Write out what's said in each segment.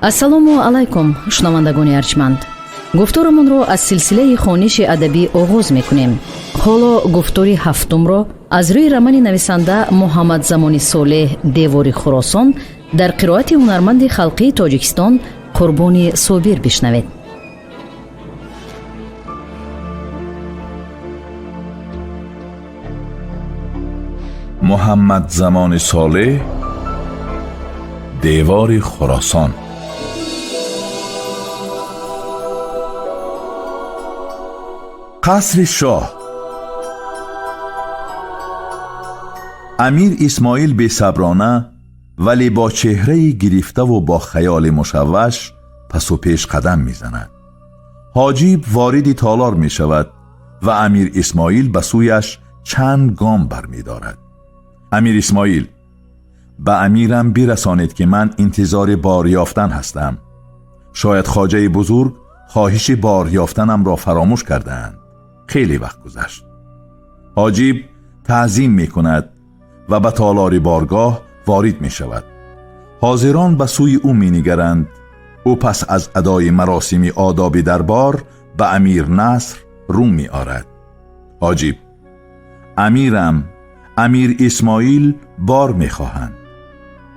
ассалому алайкум шунавандагони арҷманд. гуфторамонро аз силсилаи хониши адабӣ оғоз мекунем. ҳоло гуфтори ҳафтумро аз рӯи романи нависанда муҳаммадзамони солеҳ девори хуросон дар қироати ҳунарманди халқии тоҷикистон қурбони собир бишнавед. محمدزمان صالح دیوار خراسان. قصر شاه. امیر اسماعیل بی‌صبرانه ولی با چهره گرفته و با خیال مشوش پس و پیش قدم میزند. حاجیب وارد تالار می شود و امیر اسماعیل به سویش چند گام برمی دارد. امیر اسماعیل: به امیرم برسانید که من انتظار بار یافتن هستم. شاید خواجه بزرگ خواهش بار یافتنم را فراموش کردند. خیلی وقت گذشت. حاجیب تعظیم می کند و به تالار بارگاه وارد می شود. حاضران به سوی او می نگرند. او پس از ادای مراسم آداب دربار به امیر نصر رو می آرد. حاجیب: امیرم، امیر اسماعیل بار می خواهند.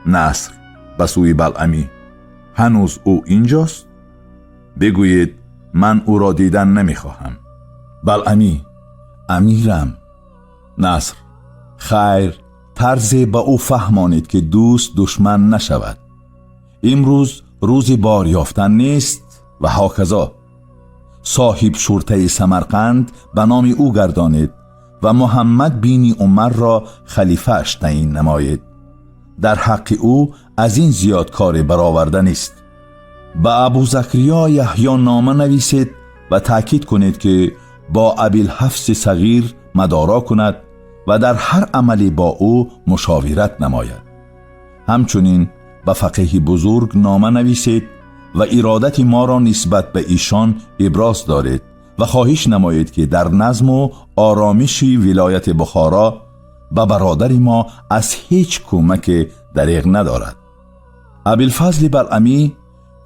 نصر به سوی بلعمی: هنوز او اینجاست؟ بگویید من او را دیدن نمی خواهم. بلعمی: امیرم. نصر: خیر، طرز به او فهمانید که دوست دشمن نشود. امروز روز بار یافتن نیست و هاکذا. صاحب شرطه سمرقند به نام او گردانید و محمد بین عمر را خلیفه اش تعیین نماید. در حق او از این زیاد کار برآورده نیست. به ابو زکریا یحیی نامه نویسید و تاکید کنید که با ابوالحفص صغیر مدارا کند و در هر عملی با او مشاورت نماید. همچنین به فقیه بزرگ نامه نویسید و ارادت ما را نسبت به ایشان ابراز دارید و خواهش نمایید که در نظم و آرامش ولایت بخارا به برادر ما از هیچ کمک دریغ ندارد. ابوالفضل بلعمی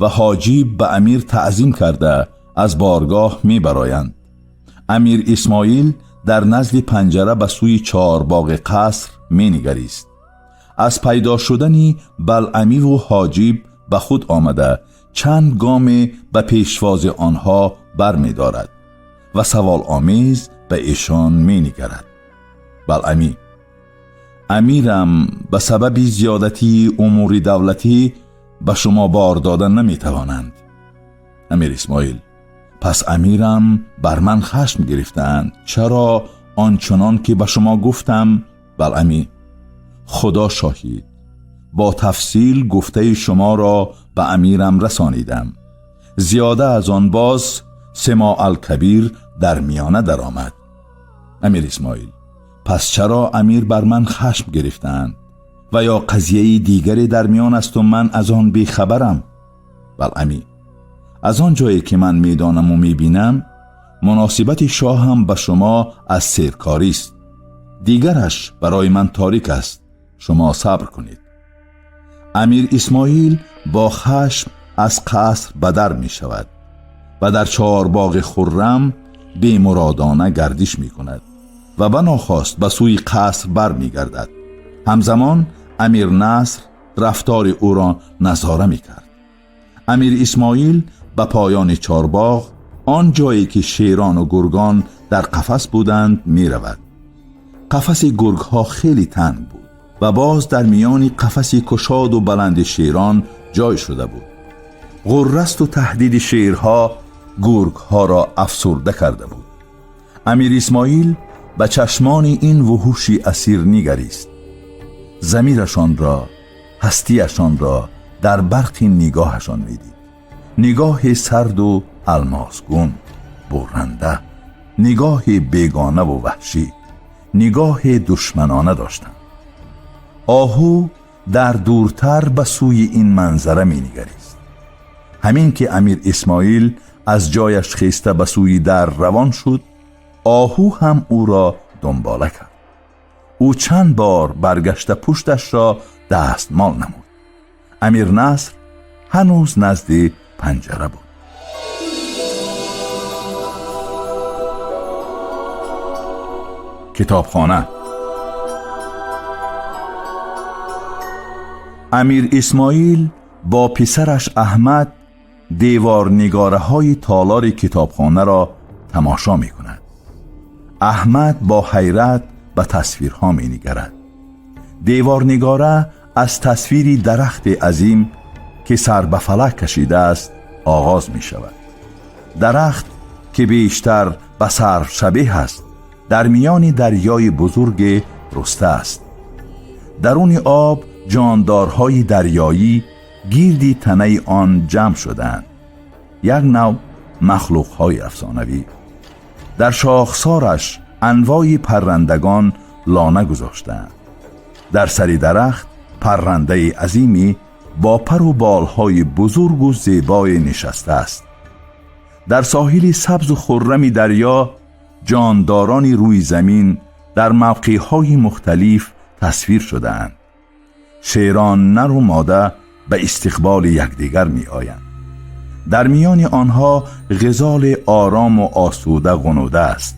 و حاجیب به امیر تعظیم کرده از بارگاه می برایند. امیر اسماعیل در نزد پنجره به سوی چهارباغ قصر می نگریست. از پیدا شدن بلعمی و حاجیب به خود آمده چند گام به پیشواز آنها بر می دارد و سوال آمیز به ایشان می نگرد. بلعمی: امیرم، به سبب زیادتی امور دولتی به شما بار دادن نمی توانند. امیر اسماعیل: پس امیرم بر من خشم گرفتند. چرا؟ آنچنان که به شما گفتم. بلعمی: خدا شاهد، با تفصیل گفته شما را به امیرم رسانیدم. زیاده از آن باز سماع الکبیر در میانه در آمد. امیر اسماعیل: پس چرا امیر بر من خشم گرفتند؟ و یا قضیه دیگری در میان است و من از آن بیخبرم؟ بلعمی: از آن جایی که من میدانم و میبینم مناسبت شاه هم به شما از سیرکاری است. دیگرش برای من تاریک است. شما صبر کنید. امیر اسماعیل با خشم از قصر بدر می شود و در چهارباغ خرم بی مرادانه گردش می کند و بناخواست به سوی قصر بر می گردد. همزمان امیر نصر رفتار او را نظاره می کرد. امیر اسماعیل به پایان چهارباغ، آن جایی که شیران و گرگان در قفس بودند، می رود. قفس گرگ ها خیلی تنگ بود و باز در میان قفس کشاد و بلند شیران جای شده بود. غرست و تهدید شیرها گرگ ها را افسرده کرده بود. امیر اسماعیل به چشمان این وحوشی اسیر نگریست. ضمیرشان را، هستیشان را در برق نگاهشان میدید. نگاه سرد و الماسگون، برنده، نگاه بیگانه و وحشی، نگاه دشمنانه داشتند. آهو در دورتر به سوی این منظره می نگریست. همین که امیر اسماعیل از جایش خیسته به سوی در روان شد، آهو هم او را دنباله کرد. او چند بار برگشته پشتش را دستمال نمود. امیر نصر هنوز نزد پنجره بود. کتابخانه. امیر اسماعیل با پسرش احمد دیوار نگاره های تالار کتابخانه را تماشا می کند. احمد با حیرت به تصویرها می نگرد. دیوار نگاره از تصویری درخت عظیم که سر به فلک کشیده است آغاز می شود. درخت که بیشتر به سرو شبیه است در میان دریای بزرگ رسته است. درون آب جاندارهای دریایی گیردی تنه آن جمع شدند. یک نوع مخلوقهای افسانوی. در شاخسارش انواع پرندگان لانه گذاشتند. در سر درخت پرنده عظیمی با پر و بالهای بزرگ و زیبای نشسته است. در ساحل سبز و خرم دریا جاندارانی روی زمین در موقعهای مختلف تصویر شده‌اند. شیران نر و ماده به استقبال یکدیگر می آیند. در میان آنها غزال آرام و آسوده غنوده است.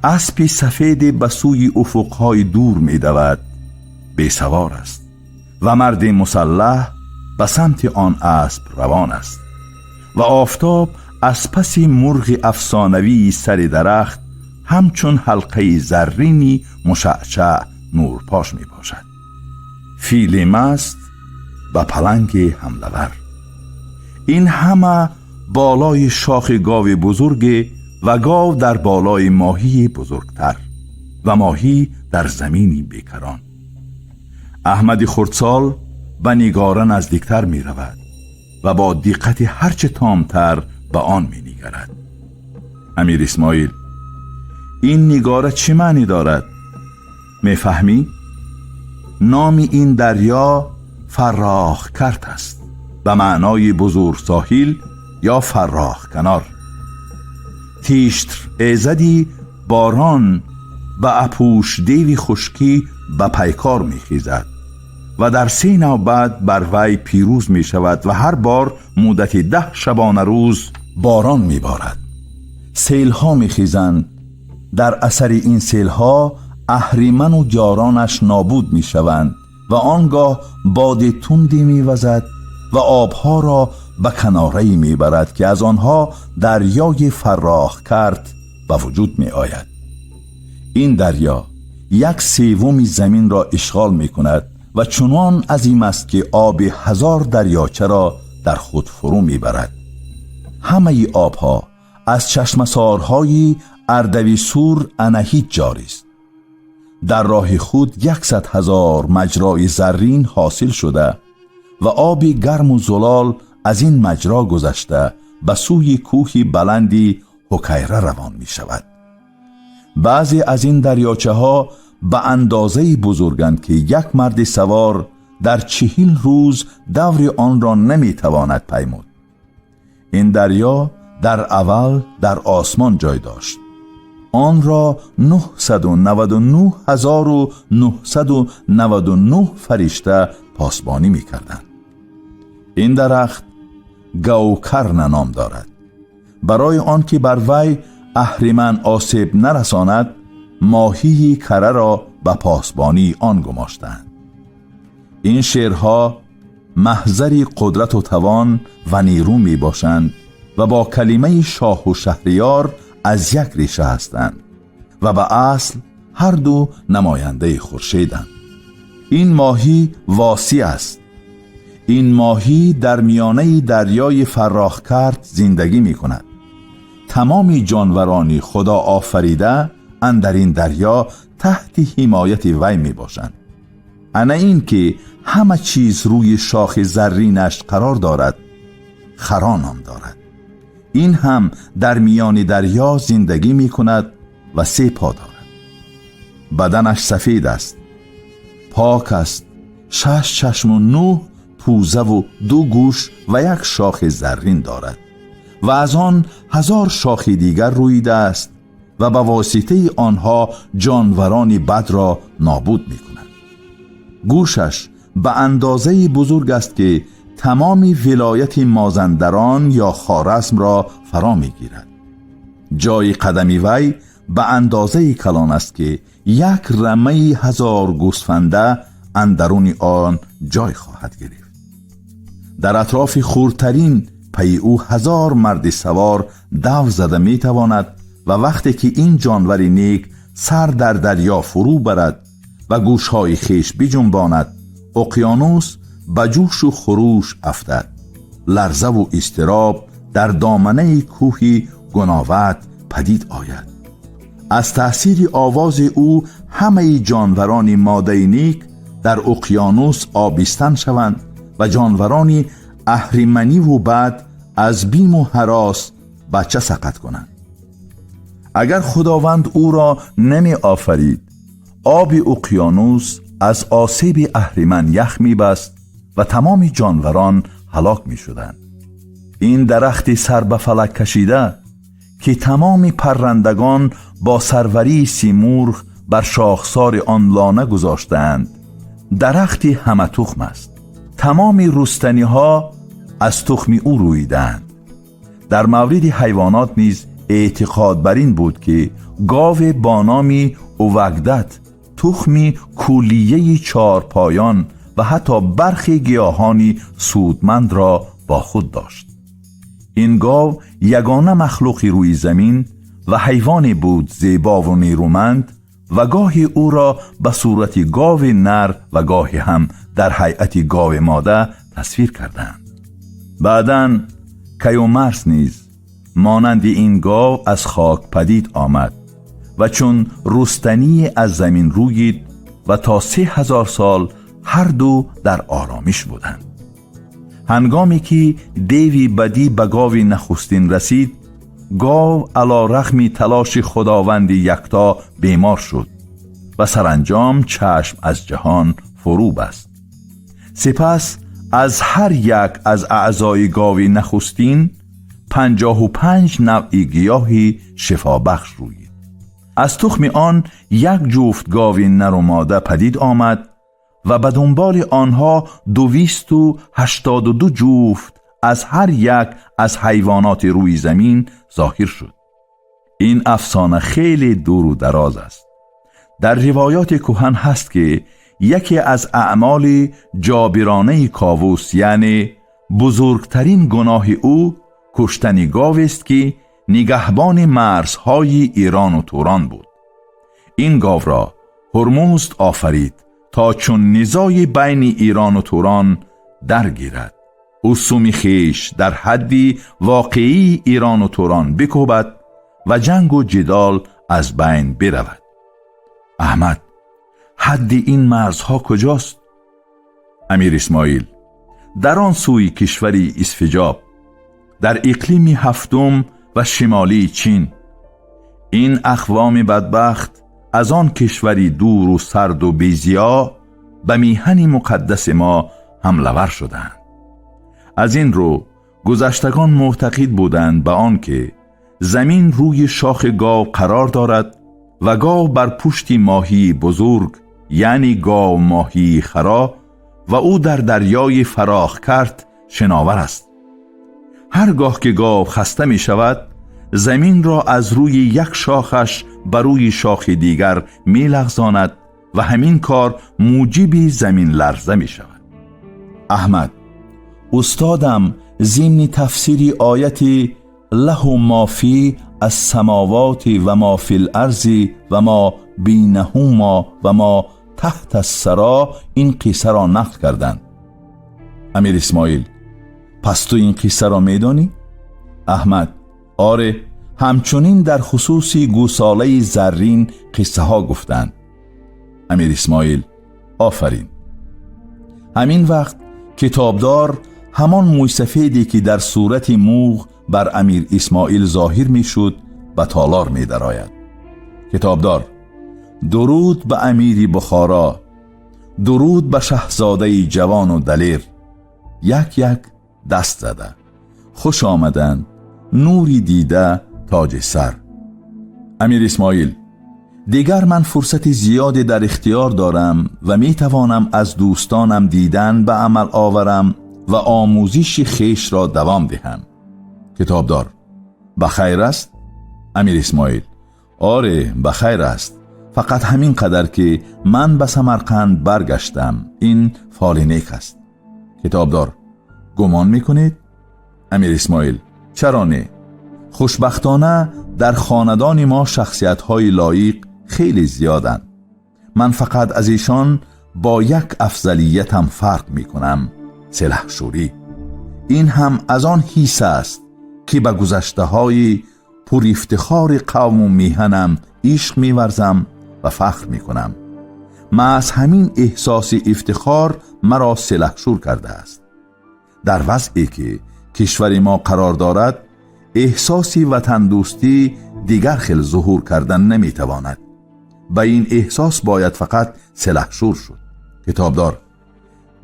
اسب سفید به سوی افقهای دور می دود، بی سوار است و مرد مسلح به سمت آن اسب روان است و آفتاب از پس مرغ افسانوی سر درخت همچون حلقه زرینی مشعشع نورپاش می باشد. فیل مست و پلنگ حمله‌ور. این همه بالای شاخ گاو بزرگ و گاو در بالای ماهی بزرگتر و ماهی در زمینی بیکران. احمد خردسال به نگاره نزدیکتر می رود و با دقت هرچه تامتر به آن می نگرد. امیر اسماعیل: این نگاره چه معنی دارد؟ می فهمی؟ نام این دریا فراخ کرد است، به معنای بزرگ ساحل یا فراخ کنار. تیشتر ایزدی باران و اپوش دیوی خشکی به پیکار می خیزد و در 3 نوبت بر وی پیروز می شود و هر بار مدت 10 شبانه روز باران می بارد. سیلها می خیزند. در اثر این سیلها اهریمن و جارانش نابود می شوند و آنگاه باد تندی می وزد و آبها را به کناره‌ای می برد که از آنها دریای فراخ کرد به وجود می آید. این دریا 1/3 زمین را اشغال می کند و چنان عظیم است که آب 1000 دریاچه را در خود فرو می برد. همه آبها از چشمسارهای اردویسور انهیت جاری است. در راه خود 100,000 مجرای زرین حاصل شده و آب گرم و زلال از این مجرا گذشته به سوی کوهی بلندی حکیره روان می شود. بعضی از این دریاچه ها به اندازه بزرگند که یک مرد سوار در 40 روز دور آن را نمی تواند پیمود. این دریا در اول در آسمان جای داشت. آن را 999,999 فرشته پاسبانی می کردند. این درخت گوکرن نام دارد. برای آن که بر وی اهریمن آسیب نرساند، ماهی کره را به پاسبانی آن گماشتند. این شیرها محضر قدرت و توان و نیرو می باشند و با کلمه شاه و شهریار از یک ریشه هستند و به اصل هر دو نماینده خورشیدند. این ماهی واسی است. این ماهی در میانه دریای فراخ کرد زندگی می کند. تمامی جانورانی خدا آفریده اندر این دریا تحت حمایت وی می باشند. انا این که همه چیز روی شاخ زرینش قرار دارد خرا نام دارد. این هم در میان دریا زندگی می کند و 3 پا دارد. بدنش سفید است، پاک است، 6 چشم و 9 پوزه و 2 گوش و 1 شاخ زرین دارد و از آن 1000 شاخ دیگر رویده است و به واسطه آنها جانوران بد را نابود می کند. گوشش به اندازه بزرگ است که تمام ولایت مازندران یا خوارزم را فرا می گیرد. جای قدمی وی به اندازه کلان است که 1 رمه 1000 گوسفنده اندرون آن جای خواهد گرفت. در اطراف خردترین پی او 1000 مرد سوار دو زده می تواند و وقتی که این جانور نیک سر در دریا فرو برد و گوشهای خیش بجنباند، اقیانوس به جوش و خروش افتد. لرزه و اضطراب در دامنه کوه گناوت پدید آید. از تأثیر آواز او همه جانوران ماده نیک در اقیانوس آبستن شوند و جانوران اهریمنی و بد از بیم و هراس بچه سقط کنند. اگر خداوند او را نمی آفرید، آب اقیانوس از آسیب اهریمن یخ می بست و تمام جانوران هلاک می شدند. این درخت سر به فلک کشیده که تمام پرندگان با سروری سیمرغ بر شاخسار آن لانه گذاشتند، درختی همه تخم است. تمام رستنی ها از تخم او رویدند. در مورد حیوانات نیز اعتقاد بر این بود که گاو با نام اوگدت تخمی کلیه 4 پایان و حتی برخی گیاهانی سودمند را با خود داشت. این گاو یگانه مخلوقی روی زمین و حیوانی بود زیبا و نیرومند و گاهی او را به صورت گاو نر و گاهی هم در هیئت گاو ماده تصویر کردند. بعداً کیومرث نیز مانند این گاو از خاک پدید آمد و چون رستنی از زمین رویید و تا 3000 سال هر دو در آرامش بودند. هنگامی که دیوی بدی به گاو نخستین رسید، گاو علی رغم تلاش خداوند یکتا بیمار شد و سرانجام چشم از جهان فرو بست. سپس از هر یک از اعضای گاو نخستین 55 نوع گیاهی شفا بخش رویید. از تخم آن 1 جفت گاو نر و ماده پدید آمد و به دنبال آنها 282 جفت از هر یک از حیوانات روی زمین ظاهر شد. این افسانه خیلی دور و دراز است. در روایات کهن هست که یکی از اعمال جابرانه کاووس، یعنی بزرگترین گناه او، کشتن گاو است که نگهبان مرزهای ایران و توران بود. این گاو را هرمزد آفرید تا چون نزاع بین ایران و توران درگیرد، اسوم خیش در حدی واقعی ایران و توران بکوبد و جنگ و جدال از بین برود. احمد، حد این مرزها کجاست؟ امیر اسماعیل: در آن سوی کشوری اسفجاب، در اقلیم 7 و شمالی چین. این اقوام بدبخت از آن کشوری دور و سرد و بی‌ضیا به میهن مقدس ما حمله ور شدند. از این رو گذشتگان معتقد بودند به آن که زمین روی شاخ گاو قرار دارد و گاو بر پشت ماهی بزرگ، یعنی گاو ماهی خرا، و او در دریای فراخ کرد شناور است. هرگاه که گاو خسته می شود، زمین را از روی یک شاخش بر روی شاخ دیگر می لغزاند و همین کار موجب زمین لرزه می شود. احمد، استادم ضمن تفسیر آیت له ما فی السماوات و ما فی الارض و ما بینهما و ما تحت الثری این قصه را نقل کردند. امیر اسماعیل: پس تو این قصه را میدانی؟ احمد: آره، همچنین در خصوص گوساله زرین قصه ها گفتند. امیر اسماعیل: آفرین. همین وقت کتابدار، همان موی سفیدی که در صورت موغ بر امیر اسماعیل ظاهر می شد، به تالار می درآید. کتابدار: درود به امیر بخارا، درود به شاهزاده جوان و دلیر. یک یک دست زده: خوش آمدند، نوری دیده تاج سر. امیر اسماعیل: دیگر من فرصت زیادی در اختیار دارم و می توانم از دوستانم دیدن به عمل آورم و آموزش خیش را دوام دهم. کتابدار: بخیر است؟ امیر اسماعیل: آره بخیر است، فقط همین قدر که من به سمرقند برگشتم. این فال نیک است. کتابدار: گمان میکنید؟ امیر اسماعیل: چرا نه؟ خوشبختانه در خاندان ما شخصیت‌های لایق خیلی زیادند. من فقط از ایشان با یک افضلیتم فرق میکنم: سلحشوری. این هم از آن حیث است که به گذشته‌های پر افتخار قوم و میهنم عشق می‌ورزم و فخر میکنم. محض همین احساس افتخار مرا سلحشور کرده است. در وضعی که کشور ما قرار دارد، احساس وطن دوستی دیگر خیل ظهور کردن نمیتواند. به این احساس باید فقط سلحشور شد. کتابدار: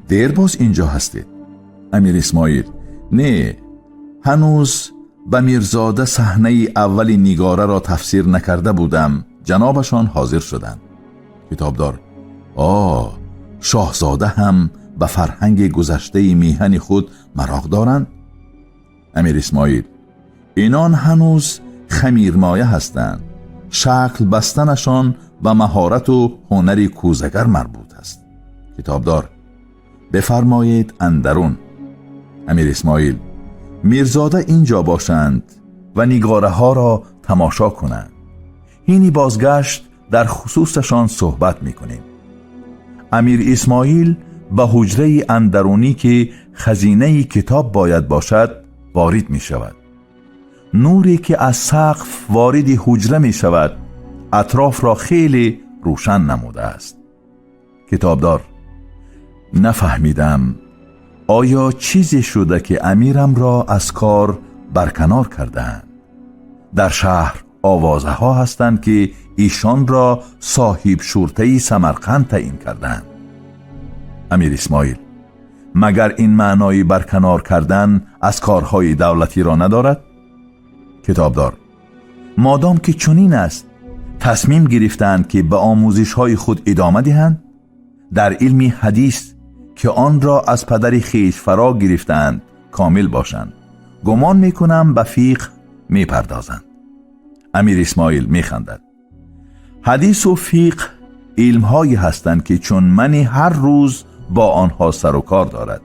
دیر باز اینجا هستید؟ امیر اسماعیل: نه، هنوز به میرزاده صحنه اول نگاره را تفسیر نکرده بودم. جنابشان حاضر شدند. کتابدار: شاهزاده هم به فرهنگ گذشته میهن خود مراغ دارند؟ امیر اسماعیل: اینان هنوز خمیرمایه هستند. شکل بستنشان به مهارت و هنر کوزگر مربوط است. کتابدار: بفرمایید اندرون. امیر اسماعیل: میرزاده اینجا باشند و نگاره ها را تماشا کنند. اینی بازگشت در خصوصشان صحبت میکنیم. امیر اسماعیل به حجره اندرونی که خزینه کتاب باید باشد وارد می شود. نوری که از سقف وارد حجره می شود اطراف را خیلی روشن نموده است. کتابدار: نفهمیدم، آیا چیزی شده که امیرم را از کار برکنار کردند؟ در شهر آوازه ها هستند که ایشان را صاحب شورطه سمرقند تعیین کردند. امیر اسماعیل: مگر این معنای برکنار کردن از کارهای دولتی را ندارد؟ کتابدار: مادام که چنین است، تصمیم گرفتند که به آموزش های خود ادامه دهند. در علم حدیث که آن را از پدر خیش فرا گرفتند کامل باشند. گمان میکنم به فقه میپردازند. امیر اسماعیل میخندد: حدیث و فقه علمهایی هستند که چون منی هر روز با آنها سر و کار دارد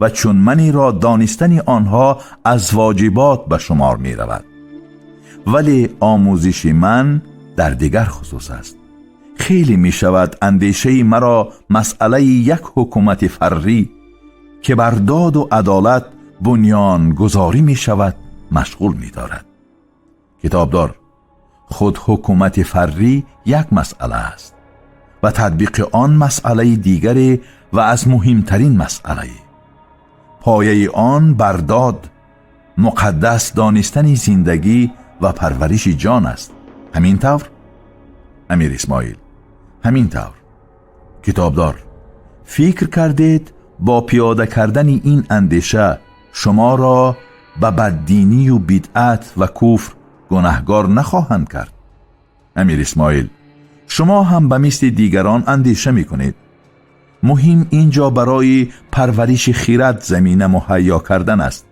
و چون منی را دانستن آنها از واجبات به شمار می رود. ولی آموزش من در دیگر خصوص است. خیلی می شود اندیشه مرا مسئله یک حکومت فری که بر داد و عدالت بنیان گذاری می شود مشغول می دارد. کتابدار: خود حکومت فری یک مسئله است و تطبیق آن مسئله دیگر و از مهمترین مسئله. پایه آن برداد مقدس دانستن زندگی و پرورش جان است. همین طور؟ امیر اسماعیل: همین طور. کتابدار: فکر کردید با پیاده کردن این اندیشه شما را به بددینی و بدعت و کفر گناهکار نخواهند کرد؟ امیر اسماعیل: شما هم به مثل دیگران اندیشه می کنید. مهم اینجا برای پرورش خیرات زمینه مهیا کردن است.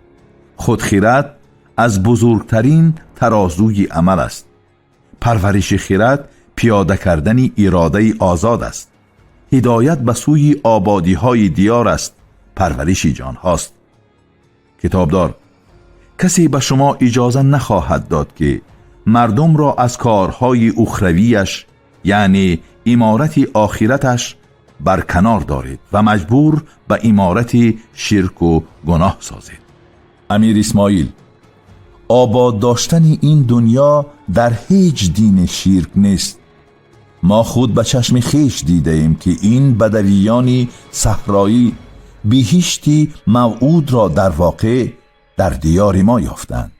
خود خیرات از بزرگترین ترازوی عمل است. پرورش خیرات پیاده کردن اراده آزاد است. هدایت به سوی آبادی های دیار است. پرورش جان هاست. کتابدار: کسی به شما اجازه نخواهد داد که مردم را از کارهای اخرویش یعنی امارت آخرتش برکنار دارید و مجبور به امارت شرک و گناه سازید. امیر اسماعیل: آباد داشتن این دنیا در هیچ دین شرک نیست. ما خود به چشم خیش دیده ایم که این بدویان صحرایی بهشتی موعود را در واقع در دیار ما یافتند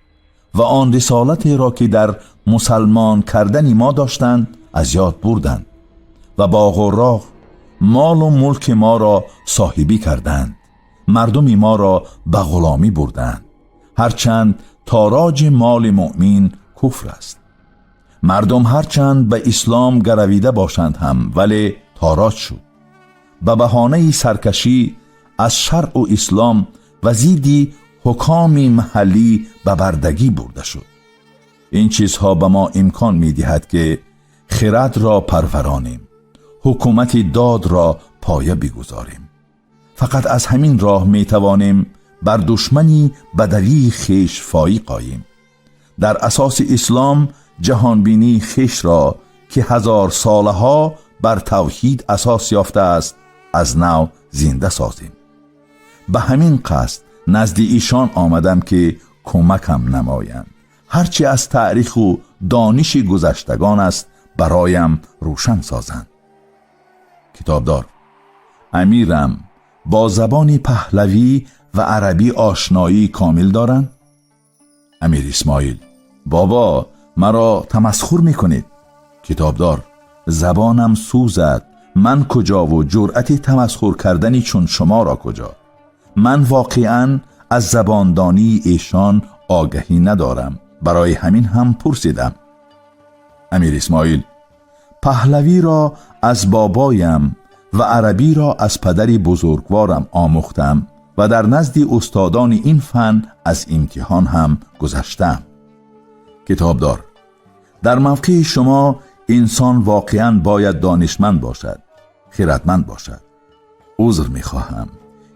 و آن رسالت را که در مسلمان کردن ما داشتند از یاد بردند و با غراق مال و ملک ما را صاحبی کردند. مردم ما را به غلامی بردند، هرچند تاراج مال مؤمن کفر است. مردم هرچند به اسلام گرویده باشند هم ولی تاراج شد. به بهانه سرکشی از شرع و اسلام و زیدی حکام محلی به بردگی برده شد. این چیزها به ما امکان می دهد که خرد را پرورانیم، حکومت داد را پایه بگذاریم. فقط از همین راه می توانیم بر دشمنی بدوی خیش فایق آییم. در اساس اسلام جهانبینی خیش را که 1000 ساله ها بر توحید اساس یافته است از نو زنده سازیم. به همین قصد نزد ایشان آمدم که کمکم نمایند. هرچی از تاریخ و دانش گذشتگان است برایم روشن سازند. کتابدار: امیرم با زبان پهلوی و عربی آشنایی کامل دارند؟ امیر اسماعیل: بابا مرا تمسخر میکنید. کتابدار: زبانم سوزد، من کجا و جرأت تمسخر کردنی چون شما را کجا؟ من واقعاً از زباندانی ایشان آگهی ندارم، برای همین هم پرسیدم. امیر اسماعیل: پهلوی را از بابایم و عربی را از پدری بزرگوارم آموختم و در نزد استادان این فن از امتحان هم گذشتم. کتابدار: در موقع شما انسان واقعاً باید دانشمند باشد، خردمند باشد. عذر میخواهم،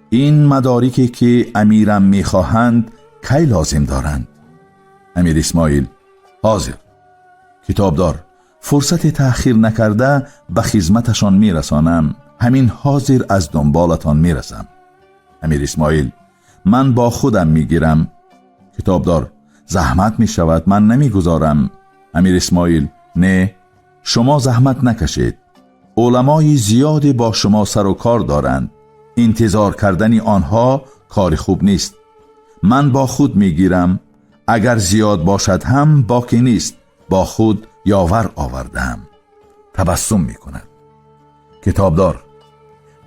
این مدارکی که امیرم میخواهند کی لازم دارند؟ امیر اسماعیل: حاضر. کتابدار: فرصت تأخیر نکرده به خدمتشان میرسانم، همین حاضر از دنبالتان میرسم. امیر اسماعیل: من با خودم میگیرم. کتابدار: زحمت میشود، من نمیگذارم. امیر اسماعیل: نه، شما زحمت نکشید، علمای زیادی با شما سر و کار دارند، انتظار کردن آنها کار خوب نیست. من با خود میگیرم، اگر زیاد باشد هم باکی نیست، با خود یاور آوردم. تبسم میکند. کتابدار: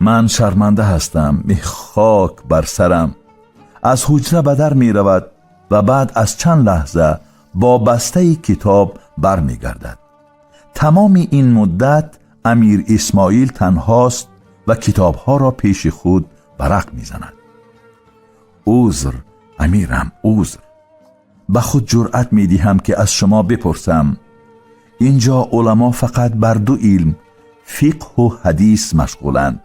من شرمنده هستم، خاک بر سرم. از حجره به در می رود و بعد از چند لحظه با بسته کتاب بر می گردد. تمام این مدت امیر اسماعیل تنهاست و کتابها را پیش خود برق می زند. عذر امیرم، عذر. به خود جرأت می دهم که از شما بپرسم، اینجا علما فقط بر 2 علم، فقه و حدیث مشغولند،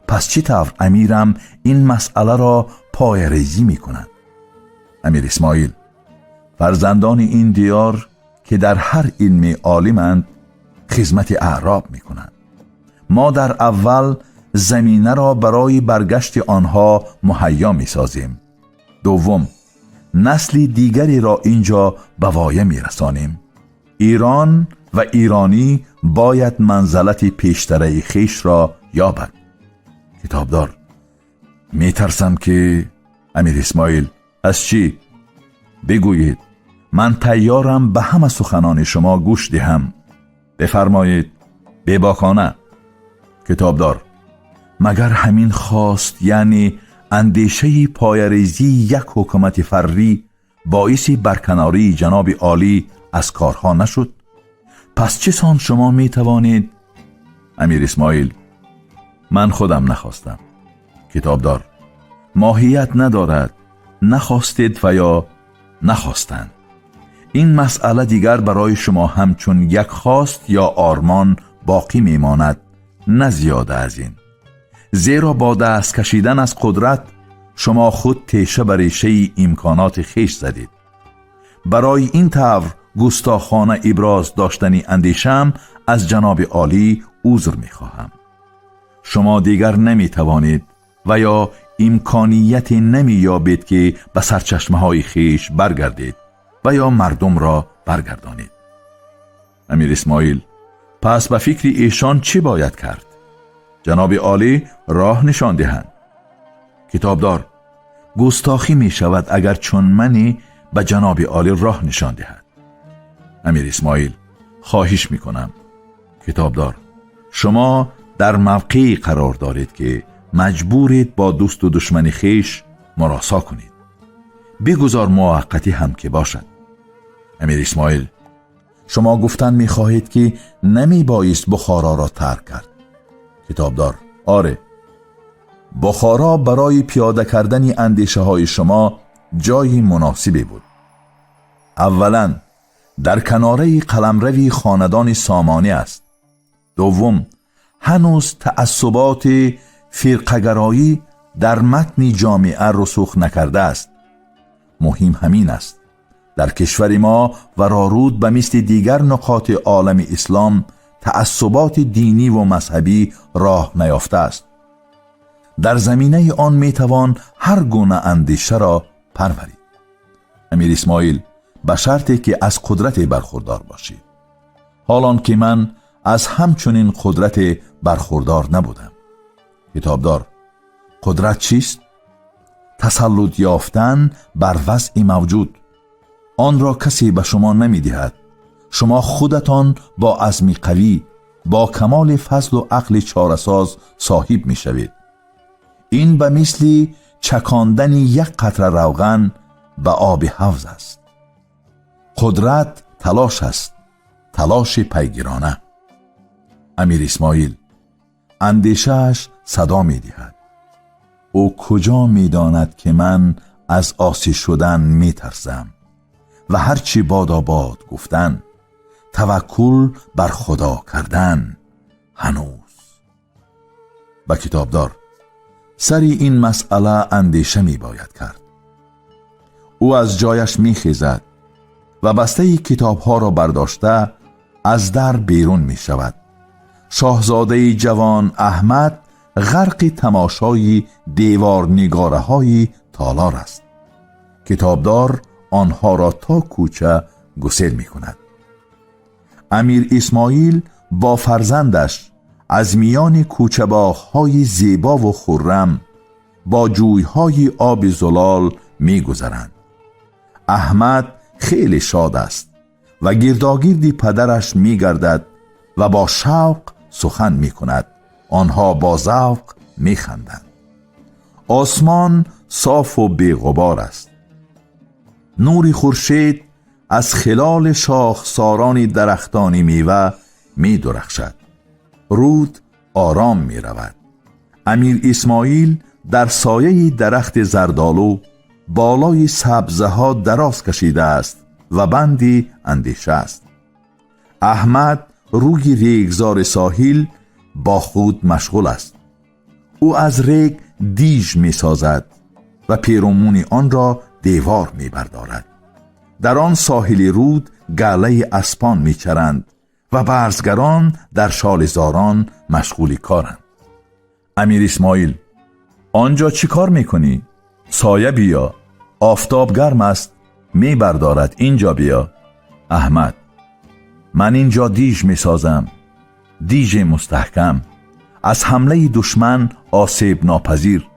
پس چی طور امیرم این مسئله را پایه‌ریزی می کند؟ امیر اسماعیل: فرزندان این دیار که در هر علم عالمند خدمت اعراب می کنند. ما در اول زمینه را برای برگشت آنها مهیا می سازیم. دوم، نسل دیگری را اینجا به وایه می رسانیم. ایران و ایرانی باید منزلت پیشتره خیش را یابد. کتابدار: می ترسم که... امیر اسماعیل: از چی؟ بگویید، من تیارم به همه سخنان شما گوش دهم. بفرمایید، بباکانه. کتابدار: مگر همین خواست، یعنی اندیشه پایه‌ریزی یک حکومت فری باعث برکناری جناب عالی از کارها نشد؟ پس چه سان شما می توانید؟ امیر اسماعیل: من خودم نخواستم. کتابدار: ماهیت ندارد، نخواستید و یا نخواستند. این مسئله دیگر برای شما همچون یک خواست یا آرمان باقی میماند، نه زیاده از این. زیرا با دست کشیدن از قدرت شما خود تیشه بر ریشه امکانات خیش زدید. برای این طور گستاخانه ابراز داشتنی اندیشم از جناب عالی عذر میخواهم. شما دیگر نمیتوانید و یا امکانیت نمییابید که به سرچشمه های خیش برگردید و یا مردم را برگردانید. امیر اسماعیل: پس به فکر ایشان چی باید کرد؟ جناب عالی راه نشان دهند. کتابدار: گستاخی می شود اگر چون منی به جناب عالی راه نشان دهد. امیر اسماعیل: خواهش می کنم. کتابدار: شما در موقعی قرار دارید که مجبورید با دوست و دشمن خیش مراسا کنید، بگذار موقتی هم که باشد. امیر اسماعیل: شما گفتن می خواهید که نمی بایست بخارا را ترک کرد. کتابدار: آره. بخارا برای پیاده کردن اندیشه های شما جای مناسبی بود. اولا در کناره قلمروی خاندان سامانی است. دوم هنوز تعصبات فرقه‌گرایی در متن جامعه رسوخ نکرده است. مهم همین است در کشور ما و رارود به مثل دیگر نقاط عالم اسلام تعصبات دینی و مذهبی راه نیافته است. در زمینه آن میتوان هر گونه اندیشه را پرورید. امیر اسماعیل به شرطی که از قدرت برخوردار باشید. حالان که من از همچنین قدرت برخوردار نبودم. کتابدار: قدرت چیست؟ تسلط یافتن بر وضع موجود. آن را کسی به شما نمی دهد. شما خودتان با عزم قوی، با کمال فضل و عقل چاره‌ساز صاحب می شوید. این به مثل چکاندن یک قطره روغن به آب حوض است. قدرت تلاش است، تلاش پیگیرانه. امیر اسماعیل اندیشه‌اش صدا می دهد. او کجا می داند که من از آسی شدن می ترسم و هرچی باد گفتن، توکل بر خدا کردن هنوز. با کتابدار: سری این مسئله اندیشه می باید کرد. او از جایش می خیزد و بسته کتاب ها را برداشته از در بیرون می شود. شاهزاده جوان احمد غرق تماشای دیوار نگاره های تالار است. کتابدار آنها را تا کوچه گسیل می کند. امیر اسماعیل با فرزندش از میان کوچه باغ‌های زیبا و خرم با جوی‌های آب زلال می گذرند. احمد خیلی شاد است و گرداگرد پدرش می گردد و با شوق سخن می کند. آنها با ذوق می خندند. آسمان صاف و بی‌غبار است. نور خورشید از خلال شاخساران درختان میوه می درخشد. رود آرام می رود. امیر اسماعیل در سایه درخت زردالو بالای سبزه ها دراز کشیده است و بندی اندیشه است. احمد روی ریگزار ساحل با خود مشغول است. او از ریگ دیج می سازد و پیرامون آن را دیوار می بردارد. در آن ساحل رود گله اسپان می چرند و برزگران در شال زاران مشغول کارند. امیر اسماعیل: آنجا چی کار می کنی؟ سایه بیا، آفتاب گرم است، می بردارد، اینجا بیا. احمد: من اینجا دیج می سازم، دیج مستحکم، از حمله دشمن آسیب ناپذیر،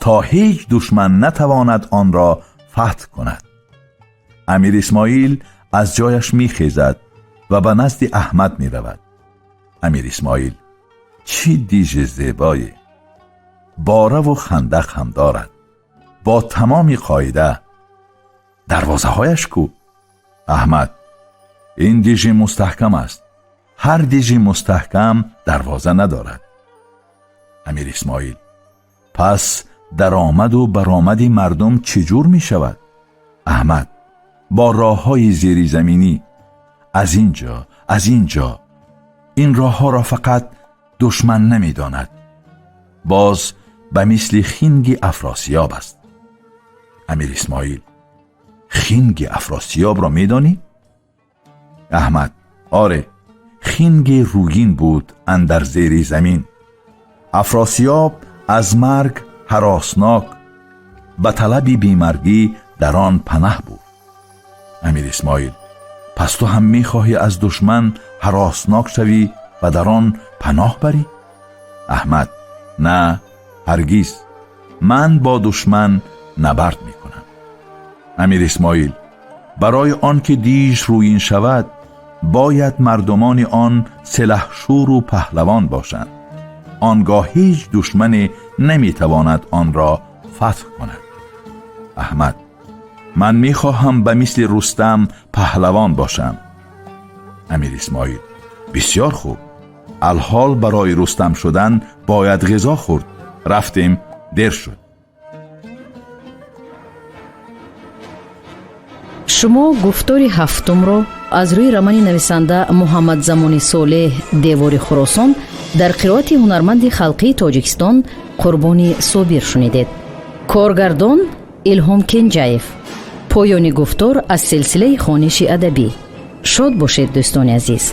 تا هیچ دشمن نتواند آن را فتح کند. امیر اسماعیل از جایش می خیزد و به نزد احمد می رود. امیر اسماعیل: چی دیج زیبایی، باره و خندق هم دارد، با تمام قاعده. دروازه هایش کو؟ احمد: این دیج مستحکم است، هر دیج مستحکم دروازه ندارد. امیر اسماعیل: پس درآمد و برآمد مردم چجور می شود؟ احمد: با راه های زیر زمینی، از اینجا. این راه ها را فقط دشمن نمی داند. باز به مثل خنگ افراسیاب است. امیر اسماعیل: خنگ افراسیاب را می دانی؟ احمد: آره، خنگ روگین بود اندر زیر زمین. افراسیاب از مرگ هراسناک به طلب بیمرگی در آن پناه بود. امیر اسماعیل: پس تو هم می خواهی از دشمن هراسناک شوی و در آن پناه بری؟ احمد: نه، هرگز. من با دشمن نبرد می کنم. امیر اسماعیل: برای آن که دیج رویین شود باید مردمان آن سلحشور و پهلوان باشند. آنگاه هیچ دشمن نمی تواند آن را فتح کند. احمد: من می خواهم به مثل رستم پهلوان باشم. امیر اسماعیل: بسیار خوب. الحال برای رستم شدن باید غذا خورد. رفتیم دیر شد. шумо гуфтори ҳафтумро аз рӯи романи нависанда муҳаммадзамони солеҳ девори хӯросон дар қироати ҳунарманди халқии тоҷикистон қурбони собир шунидед. коргардон илҳом кенҷаев. поёни гуфтор аз силсилаи хониши адабӣ. шод бошед дӯстони азиз.